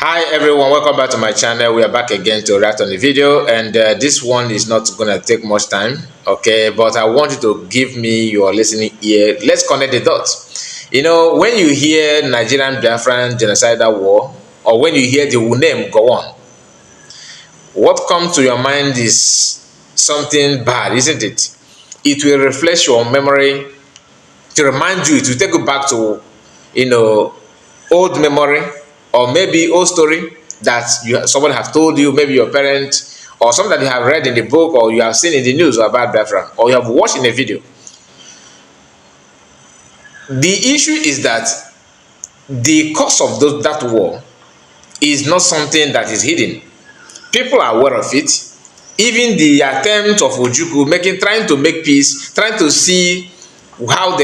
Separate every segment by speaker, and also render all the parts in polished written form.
Speaker 1: Hi everyone, welcome back to my channel. We are back again to react on the video, and this one is not gonna take much time, okay, but I want you to give me your listening ear. Let's connect the dots. You know, when you hear Nigerian Biafran genocidal war, or when you hear the name go on, what comes to your mind is something bad, isn't it? It will refresh your memory, to remind you, to take you back to, old memory, or maybe old story that someone have told you, maybe your parent, or something that you have read in the book, or you have seen in the news about Biafra, or you have watched in a video. The issue is that the cause of that war is not something that is hidden. People are aware of it. Even the attempt of Ojukwu trying to make peace, trying to see how how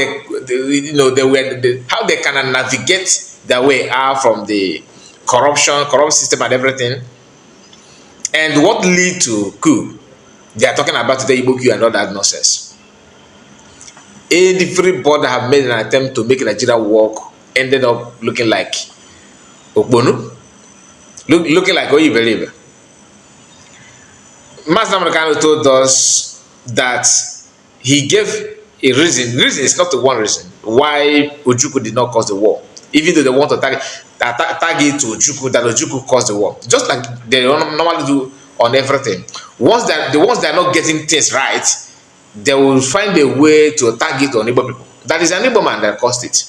Speaker 1: they can navigate their way out from the corrupt system and everything, and what lead to coup. They are talking about the Igbo coup and all that nonsense. Everybody have made an attempt to make Nigeria work, ended up looking like Okbonu, looking like Oyibelibe. Master Americano told us that he gave a reason. The reason is not the one reason why Ojukwu did not cause the war, even though they want to target to Ojukwu, that Ojukwu caused the war, just like they normally do on everything. Once that the ones that are not getting things right, they will find a way to target on Igbo people. That is an Igbo man that caused it.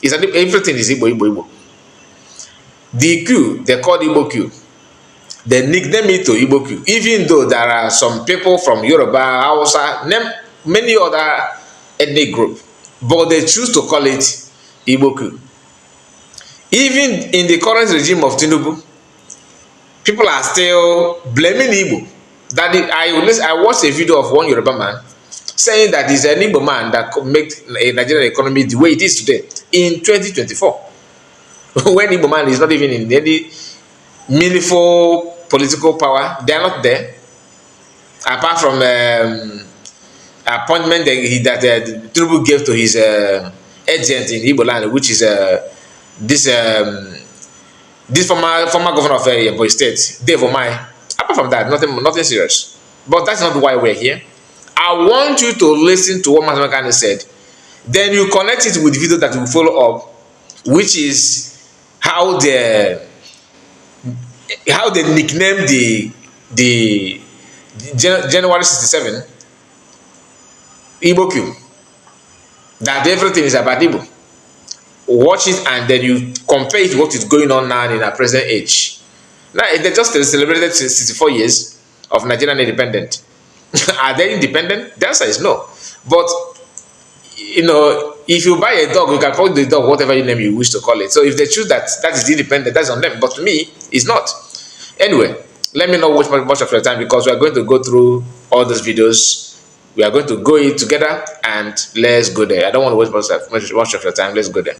Speaker 1: Everything is Igbo. The coup, they called Igbo coup. They nickname it to Igbo coup, even though there are some people from Yoruba, Hausa, many other ethnic group, but they choose to call it Igbo coup. Even in the current regime of Tinubu, people are still blaming Igbo. I watched a video of one Yoruba man saying that he's an Igbo man that could make a Nigerian economy the way it is today in 2024. When Igbo man is not even in any meaningful political power, they are not there. Apart from appointment that Tinubu gave to his agent in Igbo land, which is this former governor of Ebonyi State, Dave Omai. Apart from that, nothing serious. But that's not why we're here. I want you to listen to what Master Makane said. Then you connect it with the video that will follow up, which is how they nicknamed the January 67 Igbo coup. That everything is about Igbo. Watch it and then you compare it to what is going on now in our present age. Now they just celebrated 64 years of Nigerian independence. Are they independent? The answer is no. But if you buy a dog, you can call the dog whatever name you wish to call it. So if they choose that is independent, that's on them. But to me, it's not. Anyway, let me not waste much of your time, because we are going to go through all those videos. We are going to go it together and let's go there. I don't want to waste much of your time. Let's go there.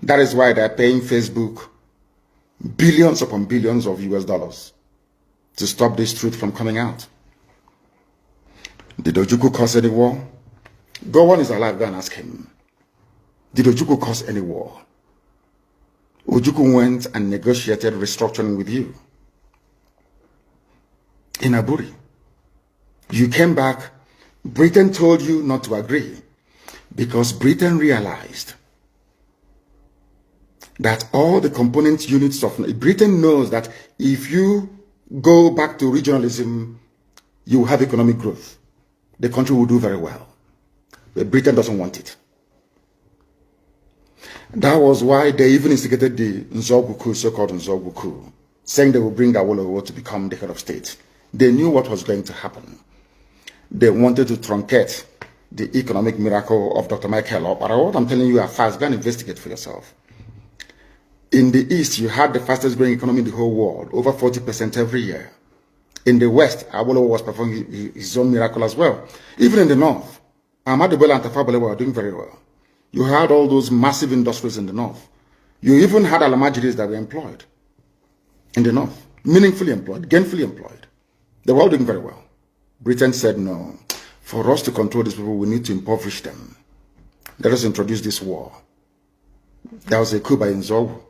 Speaker 2: That is why they're paying Facebook billions upon billions of US dollars to stop this truth from coming out. Did Ojukwu cause any war? Gowon is alive, go and ask him. Did Ojukwu cause any war? Ojukwu went and negotiated restructuring with you in Aburi. You came back, Britain told you not to agree, because Britain realized that all the component units of Britain knows that if you go back to regionalism, you will have economic growth. The country will do very well. But Britain doesn't want it. That was why they even instigated the Nzogwu coup, so-called Nzogwu coup, saying they will bring Awolowo to become the head of state. They knew what was going to happen. They wanted to truncate the economic miracle of Dr. Michael. But what I'm telling you are fast. Go and investigate for yourself. In the East, you had the fastest growing economy in the whole world, over 40% every year. In the West, Awolowo was performing his own miracle as well. Even in the North, Ahmadu Bello and Tafawa Balewa were doing very well. You had all those massive industries in the North. You even had Alamajiris that were employed in the North, meaningfully employed, gainfully employed. They were all doing very well. Britain said, no, for us to control these people, we need to impoverish them. Let us introduce this war. There was a coup by Nzogwu.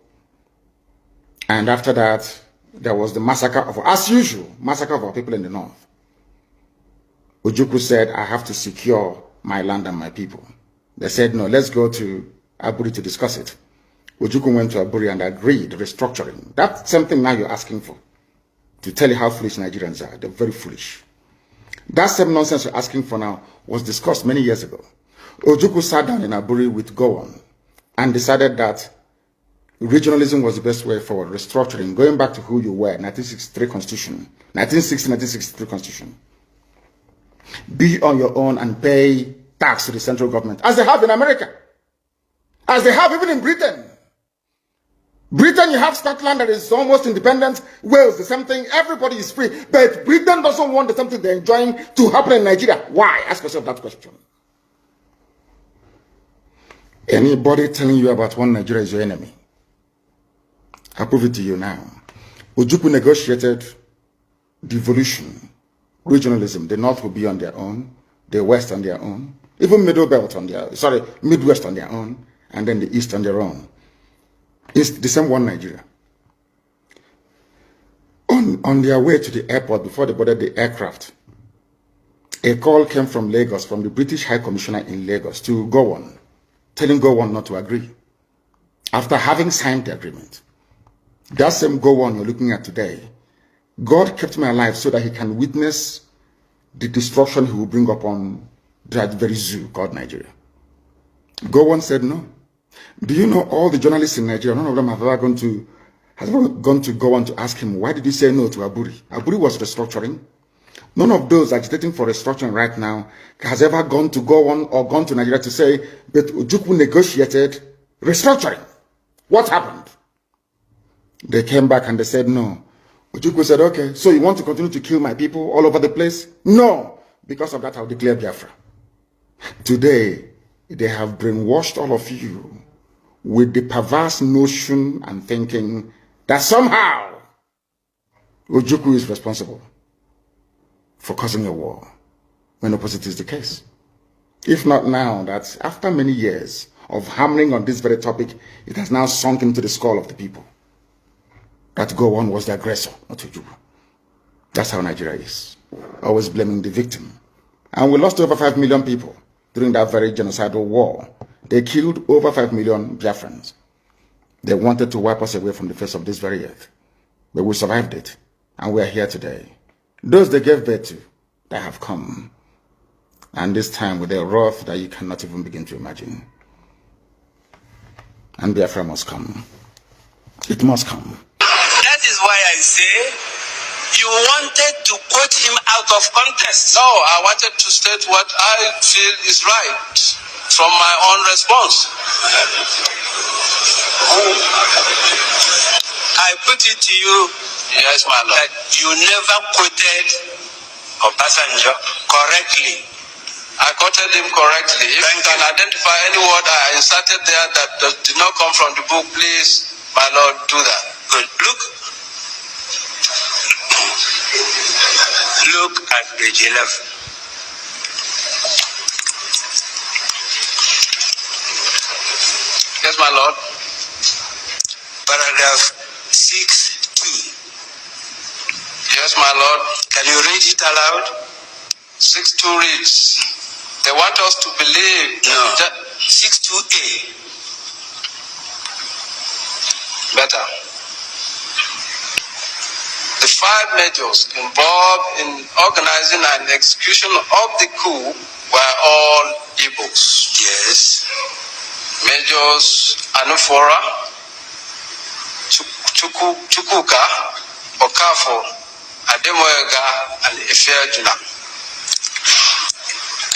Speaker 2: And after that, there was the massacre of, as usual, massacre of our people in the north. Ojukwu said, I have to secure my land and my people. They said, no, let's go to Aburi to discuss it. Ojukwu went to Aburi and agreed restructuring. That's something now you're asking for. To tell you how foolish Nigerians are. They're very foolish. That same nonsense you're asking for now was discussed many years ago. Ojukwu sat down in Aburi with Gowon and decided that regionalism was the best way forward, restructuring, going back to who you were, 1963 Constitution, 1960-1963 Constitution. Be on your own and pay tax to the central government, as they have in America, as they have even in Britain. Britain, you have Scotland that is almost independent, Wales, the same thing, everybody is free, but Britain doesn't want the same thing they're enjoying to happen in Nigeria. Why? Ask yourself that question. Anybody telling you about one Nigeria is your enemy. I prove it to you now. Ojukwu negotiated devolution, regionalism. The North will be on their own, the West on their own, even Midwest on their own, and then the East on their own. It's the same one Nigeria. On their way to the airport, before they boarded the aircraft, a call came from Lagos, from the British High Commissioner in Lagos, to Gowon, telling Gowon not to agree, after having signed the agreement. That same Gowon you're looking at today, God kept me alive so that he can witness the destruction he will bring upon that very zoo called Nigeria. Gowon said no. Do you know all the journalists in Nigeria, none of them have ever gone to Gowon to ask him, why did he say no to Aburi? Aburi was restructuring. None of those agitating for restructuring right now has ever gone to Gowon or gone to Nigeria to say, but Ojukwu negotiated restructuring. What happened? They came back and they said no. Ojukwu said, okay, so you want to continue to kill my people all over the place? No. Because of that, I'll declare Biafra. Today, they have brainwashed all of you with the perverse notion and thinking that somehow Ojukwu is responsible for causing a war, when opposite is the case. If not now, that after many years of hammering on this very topic, it has now sunk into the skull of the people that Gowon was the aggressor, not Ojukwu. That's how Nigeria is, always blaming the victim. And we lost over 5 million people during that very genocidal war. They killed over 5 million Biafrans. They wanted to wipe us away from the face of this very earth. But we survived it, and we are here today. Those they gave birth to, they have come. And this time with a wrath that you cannot even begin to imagine. And Biafra must come. It must come.
Speaker 3: That is why I say, you wanted to quote him out of context. No, I wanted to state what I feel is right from my own response. I put it to you, yes, my Lord, that you never quoted Obasanjo correctly. I quoted him correctly. If you can identify any word I inserted there that did not come from the book, please, my Lord, do that. Good. Look at page 11. Yes, my Lord. Paragraph 6(2). Yes, my Lord. Can you read it aloud? 6(2) reads, they want us to believe. No. 6(2)(a). Better. The 5 majors involved in organizing and execution of the coup were all Igbos. Yes. Majors Anufora, Chukwuka, Okafo, Ademoyega, and Ifeajuna.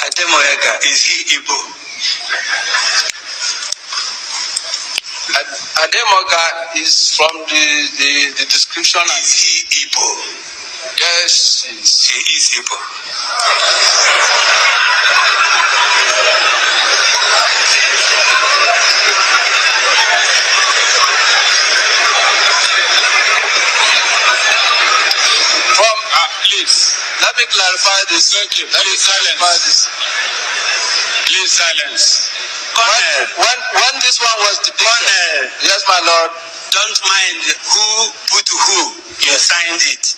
Speaker 3: Ademoyega, is he Igbo? Ademoyega is from the description. Is he Igbo? Yes, he is Igbo. Please, let me clarify this. Thank you. Let me clarify this. Please silence. When this one was debated, yes, my Lord. don't mind who put who. You signed it.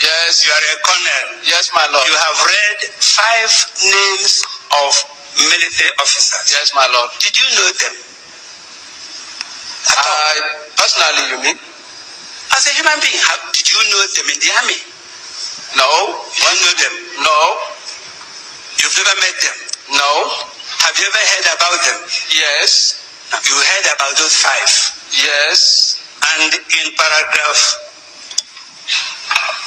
Speaker 3: Yes. You are a colonel. Yes, my lord. You have read 5 names of military officers. Yes, my lord. Did you know them? Personally, you mean? As a human being, did you know them in the army? No. You don't know them? No. You've never met them? No. Have you ever heard about them? Yes. You heard about those 5? Yes. And in paragraph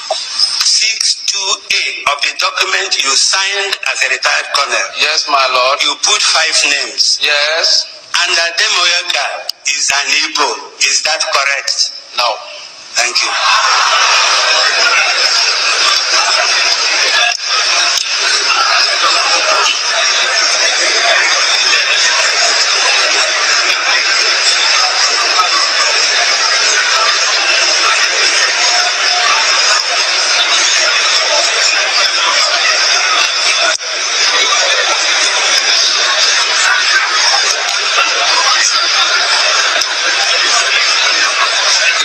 Speaker 3: 62A of the document you signed as a retired colonel. Yes, my lord. You put 5 names. Yes. And Ademoyaga is an Igbo. Is that correct? No. Thank you.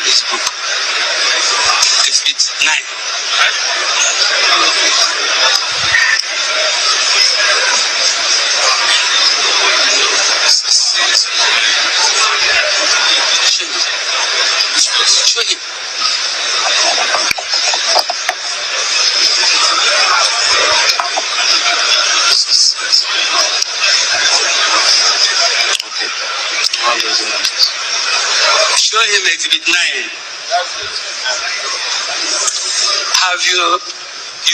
Speaker 3: This book. It's 9. Show him. Okay. Show him exhibit 9. Have you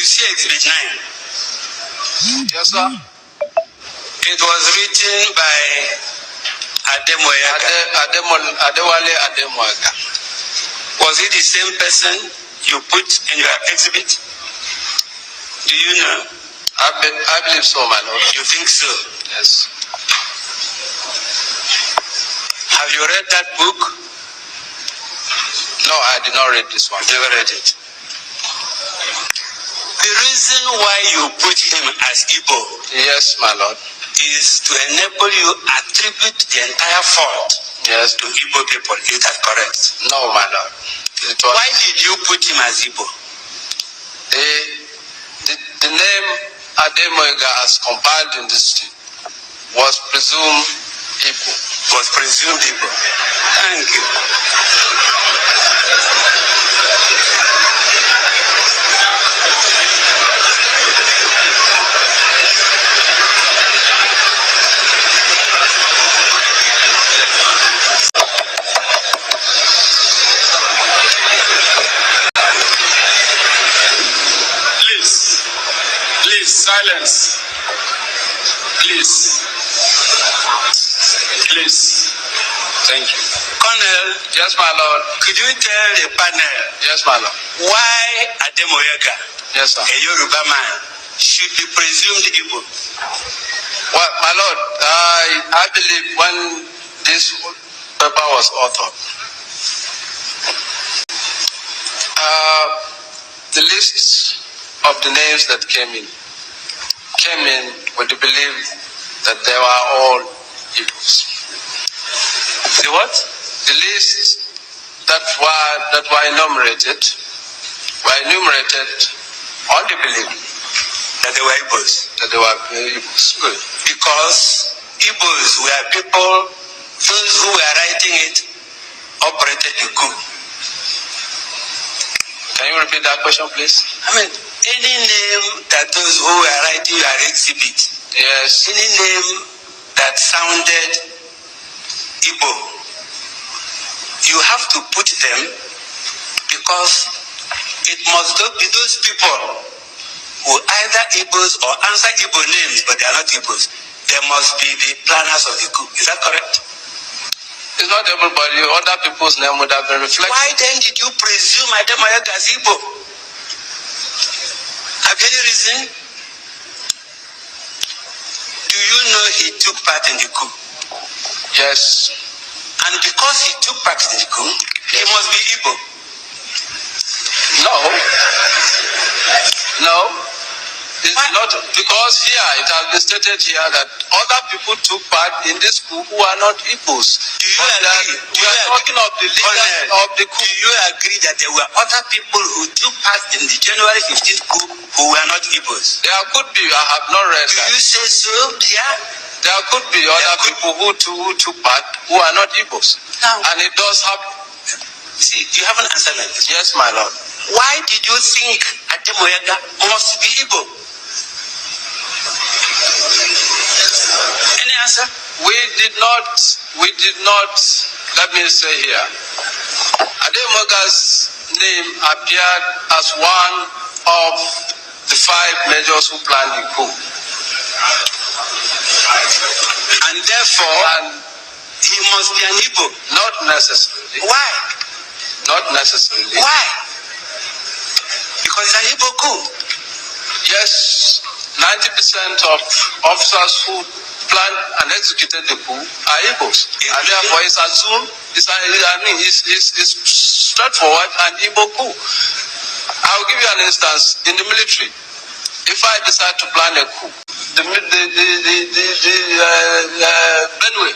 Speaker 3: see exhibit 9? Yes, sir. It was written by Adewale Ademoyaga. Was it the same person you put in your exhibit? Do you know? I believe so, my lord. You think so? Yes. Have you read that book? No, I did not read this one. Never read it. The reason why you put him as Igbo, yes, my lord, is to enable you attribute the entire fault, yes, to Igbo people. Is that correct? No, my lord. Why did you put him as Igbo? The name Ademoyaga as compiled in this was presumed Igbo. Was presumed Igbo. Thank you. Please, silence. Please. Thank you. Colonel. Yes, my lord. Could you tell the panel? Yes, my lord. Why Ademoyaga, yes, sir, a Yoruba man, should be presumed Igbo? Well, my lord, I believe when this paper was authored, the list of the names that came in with the belief that they were all Igbos. The what? The list that were enumerated on the belief that they were Igbos. That they were Igbos. Good. Because Igbos were people, those who were writing it operated the coup. Can you repeat that question, please? I mean, any name that those who were writing your exhibit, yes, any name that sounded Igbo, you have to put them because it must not be those people who either Igbos or answer Igbo names, but they are not Igbos. They must be the planners of the coup. Is that correct? It's not everybody. Other people's name would have been reflected. Why then did you presume Ademoyaga as Igbo? Have you any reason? Do you know he took part in the coup? Yes. And because he took part in the coup, he must be Igbo. No. It's not, because here it has been stated here that other people took part in this coup who are not Igbos.
Speaker 4: Do you agree?
Speaker 3: We are talking of the leaders of the coup.
Speaker 4: Do you agree that there were other people who took part in the January 15th coup who were not Igbos?
Speaker 3: There could be. I have not read
Speaker 4: Do
Speaker 3: that.
Speaker 4: you say so? Yeah.
Speaker 3: There could be other people who took part who are not Igbos.
Speaker 4: Now,
Speaker 3: and it does happen.
Speaker 4: See, you haven't answered me.
Speaker 3: Yes, my lord.
Speaker 4: Why did you think Ademoyaga must be Igbo? Any answer?
Speaker 3: We did not, let me say here, Ademoyaga's name appeared as one of the 5 majors who planned the coup.
Speaker 4: And therefore, he must be an Igbo.
Speaker 3: Not necessarily.
Speaker 4: Why?
Speaker 3: Not necessarily.
Speaker 4: Why? Because it's an Igbo coup.
Speaker 3: Yes, 90% of officers who planned and executed the coup are Igbos. And therefore it's assumed, it's straightforward and Igbo coup. I'll give you an instance. In the military, if I decide to plan a coup, Benue,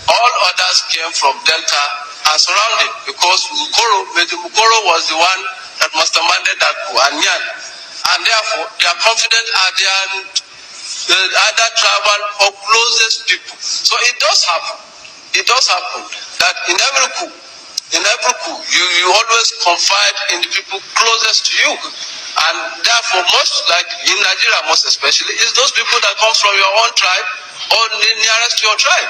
Speaker 3: all others came from Delta and surrounding, because Mukoro was the one that masterminded that coup, and Nyan. And therefore, they are confident they are either tribal or closest people. So it does happen. It does happen that in every coup, you always confide in the people closest to you. And therefore, most, like in Nigeria most especially, is those people that come from your own tribe or nearest to your tribe.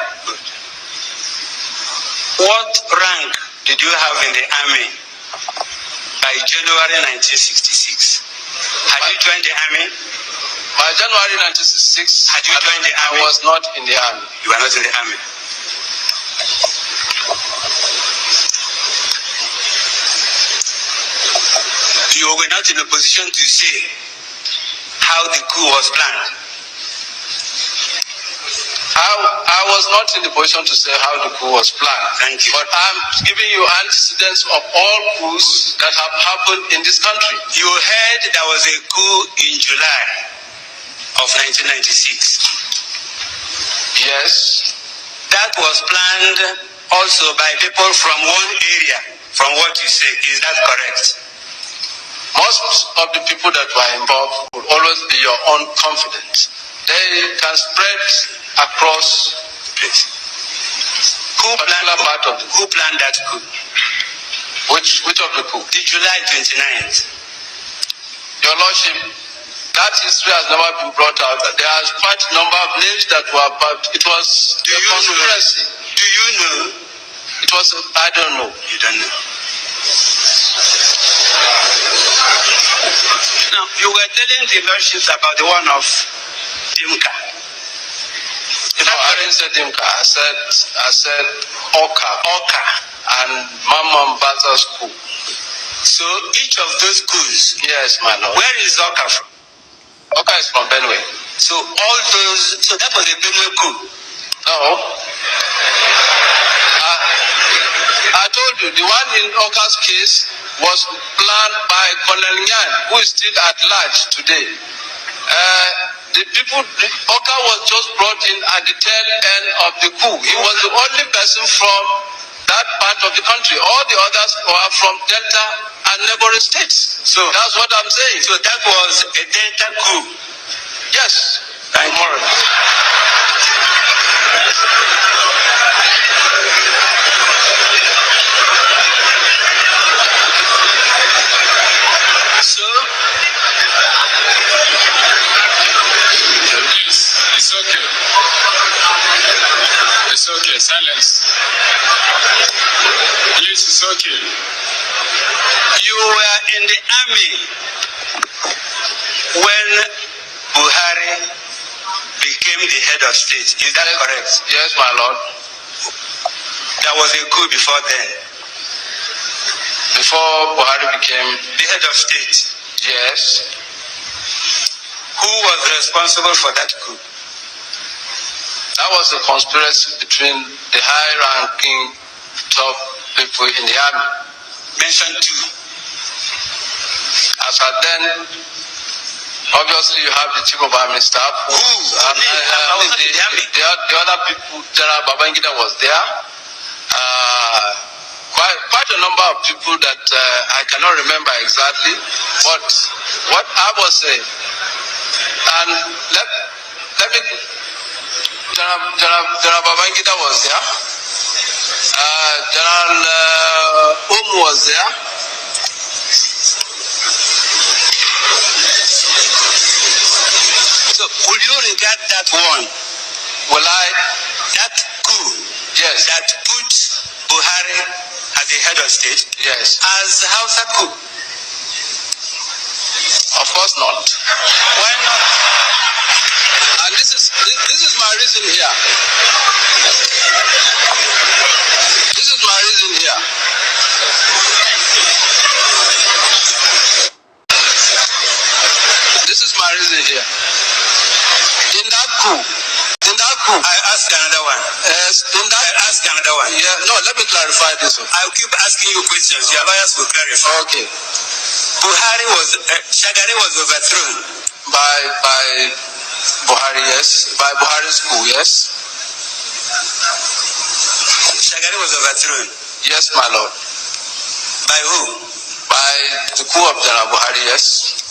Speaker 4: What rank did you have in the army by January 1966? Had you joined the army?
Speaker 3: By January 1966,
Speaker 4: had you joined the army?
Speaker 3: I was not in the army.
Speaker 4: You were not in the army. You were not in a position to say how the coup was planned.
Speaker 3: I was not in the position to say how the coup was planned.
Speaker 4: Thank you.
Speaker 3: But I'm giving you antecedents of all coups that have happened in this country.
Speaker 4: You heard there was a coup in July of 1996.
Speaker 3: Yes.
Speaker 4: That was planned also by people from one area, from what you say. Is that correct?
Speaker 3: Most of the people that were involved would always be your own confidence. They can spread across the place. Who
Speaker 4: planned that coup?
Speaker 3: Which of the coup?
Speaker 4: The July 29th.
Speaker 3: Your Lordship, that history has never been brought out. There are quite a number of names that were, but it was a conspiracy.
Speaker 4: Do you know?
Speaker 3: It was, I don't know.
Speaker 4: You don't know. Now, you were telling the Lordships about the one of Dimka.
Speaker 3: No, I didn't say Dimka. I said Oka. And Mama Mbata's coup.
Speaker 4: So each of those coups.
Speaker 3: Yes, my lord.
Speaker 4: Where is Oka from?
Speaker 3: Oka is from Benue.
Speaker 4: So all those. So that was a Benue coup.
Speaker 3: No. I told you the one in Oka's case was planned by Colonel Nyan, who is still at large today. The people, Oka was just brought in at the tail end of the coup. He was the only person from that part of the country. All the others were from Delta and neighboring states. So that's what I'm saying.
Speaker 4: So that was a Delta coup.
Speaker 3: Yes.
Speaker 4: Thank you. So
Speaker 5: it's okay. It's okay. Silence. Please, it's okay.
Speaker 4: You were in the army when Buhari became the head of state. Is that correct?
Speaker 3: Yes, my lord.
Speaker 4: There was a coup before then.
Speaker 3: Before Buhari became
Speaker 4: the head of state.
Speaker 3: Yes.
Speaker 4: Who was responsible for that coup?
Speaker 3: That was a conspiracy between the high-ranking top people in the army.
Speaker 4: Mention two.
Speaker 3: As at then, Obviously, you have the chief of army staff.
Speaker 4: Who?
Speaker 3: The other people, General Babangida was there. Quite a number of people that I cannot remember exactly. But what I was saying, and let me. General Babangida was there. General was there.
Speaker 4: So, would you regard that one? That coup?
Speaker 3: Yes.
Speaker 4: That put Buhari as the head of state?
Speaker 3: Yes.
Speaker 4: As Hausa coup?
Speaker 3: Of course not.
Speaker 4: Why not?
Speaker 3: And this is my reason here. This is my reason here. This is my reason here. In that coup,
Speaker 4: I ask another one.
Speaker 3: yes,
Speaker 4: I ask another one.
Speaker 3: yeah, no, let me clarify this one.
Speaker 4: I'll keep asking you questions. Your lawyers will clarify.
Speaker 3: Okay.
Speaker 4: Shagari was overthrown.
Speaker 3: By Buhari, yes. By Buhari's coup, yes.
Speaker 4: Shagari was overthrown.
Speaker 3: Yes, my lord.
Speaker 4: By who?
Speaker 3: By the coup of General Buhari, yes.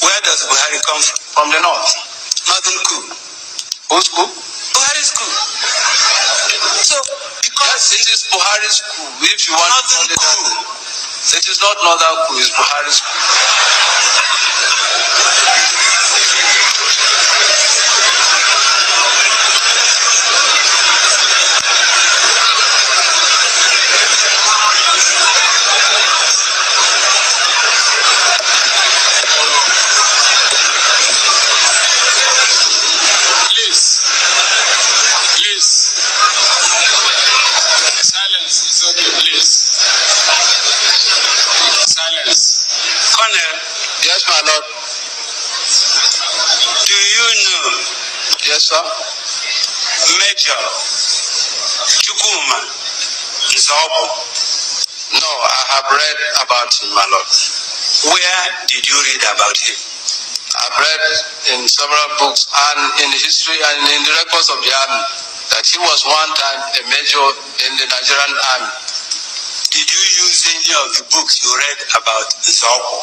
Speaker 4: Where does Buhari come from?
Speaker 3: From the north.
Speaker 4: Northern coup.
Speaker 3: Whose coup?
Speaker 4: Buhari's coup. So, because
Speaker 3: Yes, it is Buhari's coup. If you want to call
Speaker 4: Northern
Speaker 3: it
Speaker 4: coup.
Speaker 3: that, it is not Northern coup, it's Buhari's coup.
Speaker 5: Please. Silence. It's okay, please. Silence.
Speaker 4: Colonel,
Speaker 3: Yes, my lord.
Speaker 4: do you know
Speaker 3: Yes, sir.
Speaker 4: Major Chukuma Nzobo?
Speaker 3: No, I have read about him, my lord.
Speaker 4: Where did you read about him?
Speaker 3: I've read in several books and in the history and in the records of the army that he was one time a major in the Nigerian army.
Speaker 4: Did you use any of the books you read about Nzobo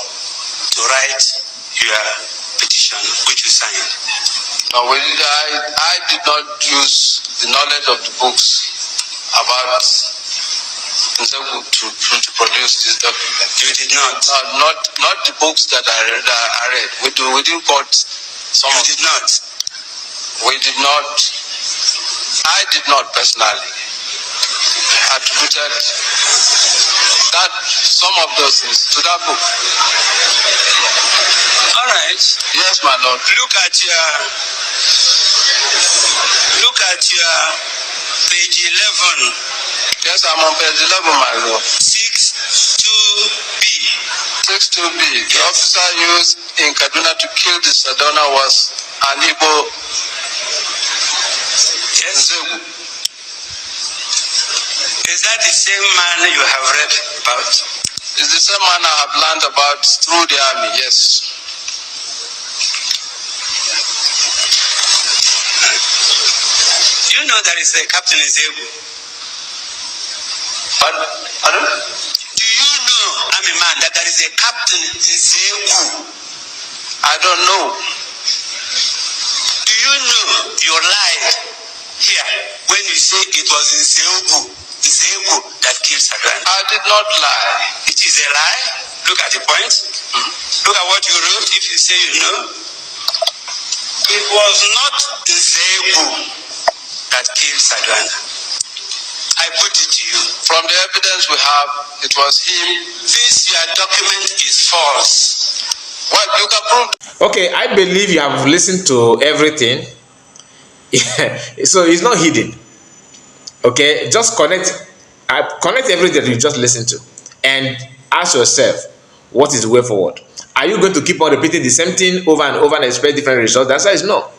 Speaker 4: to write your petition, which you signed?
Speaker 3: No, I did not use the knowledge of the books about Nzebu to produce this document.
Speaker 4: You did not.
Speaker 3: No, not the books that I read. We didn't quote some.
Speaker 4: You
Speaker 3: of
Speaker 4: did not.
Speaker 3: We did not. I did not personally attributed that some of those things to that book.
Speaker 4: All right.
Speaker 3: Yes, my lord.
Speaker 4: Look at your page 11.
Speaker 3: Yes, I'm on page 11, my lord.
Speaker 4: 6-2B.
Speaker 3: 6-2B. The officer used in Kaduna to kill the Sadona was an Igbo
Speaker 4: Yes.
Speaker 3: Nzebu.
Speaker 4: Is that the same man you have read about?
Speaker 3: It's the same man I have learned about through the army, yes.
Speaker 4: You know there is a Captain Nzebu.
Speaker 3: Pardon?
Speaker 4: Do you know, I'm a man, that there is a Captain Nzebu?
Speaker 3: I don't know.
Speaker 4: Do you know you lied here when you say it was Nzebu that killed Sagan?
Speaker 3: I did not lie.
Speaker 4: It is a lie. Look at the point. Look at what you wrote. If you say you know, it was not Nzebu that killed Sagan. I put it to you.
Speaker 3: From the evidence we have, it was him.
Speaker 4: This your document is false.
Speaker 3: Well, you can prove.
Speaker 1: Okay, I believe you have listened to everything. So it's not hidden. Okay, just connect everything that you just listened to and ask yourself, what is the way forward? Are you going to keep on repeating the same thing over and over and expect different results? The answer is no.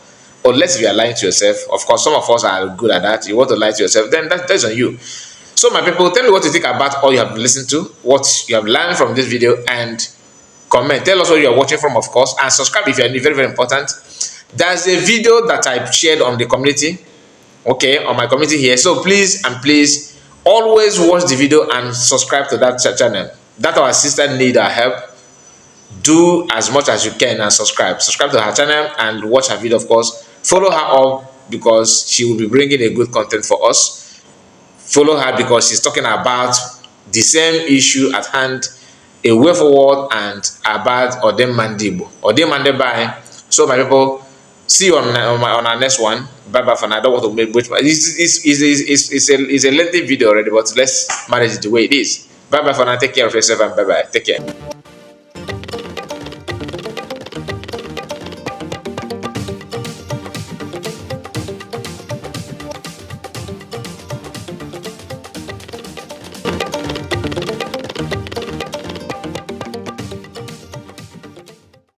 Speaker 1: Unless you are lying to yourself. Of course, some of us are good at that. You want to lie to yourself, then that's on you. So my people, tell me what you think about all you have listened to, what you have learned from this video, and comment, tell us where you are watching from, of course, and subscribe if you are new. Very, very important. There's a video that I shared on the community, okay, on my community here. So please and please always watch the video and subscribe to that channel. That our sister need our help. Do as much as you can and subscribe to her channel and watch her video, of course. Follow her up because she will be bringing a good content for us. Follow her because she's talking about the same issue at hand, a way forward, and about Odem Mandibo. Odem Mandibai. So my people, see you on our next one. Bye bye for now. I don't want to make much. It's a lengthy video already, but let's manage it the way it is. Bye bye for now. Take care of yourself and bye bye. Take care.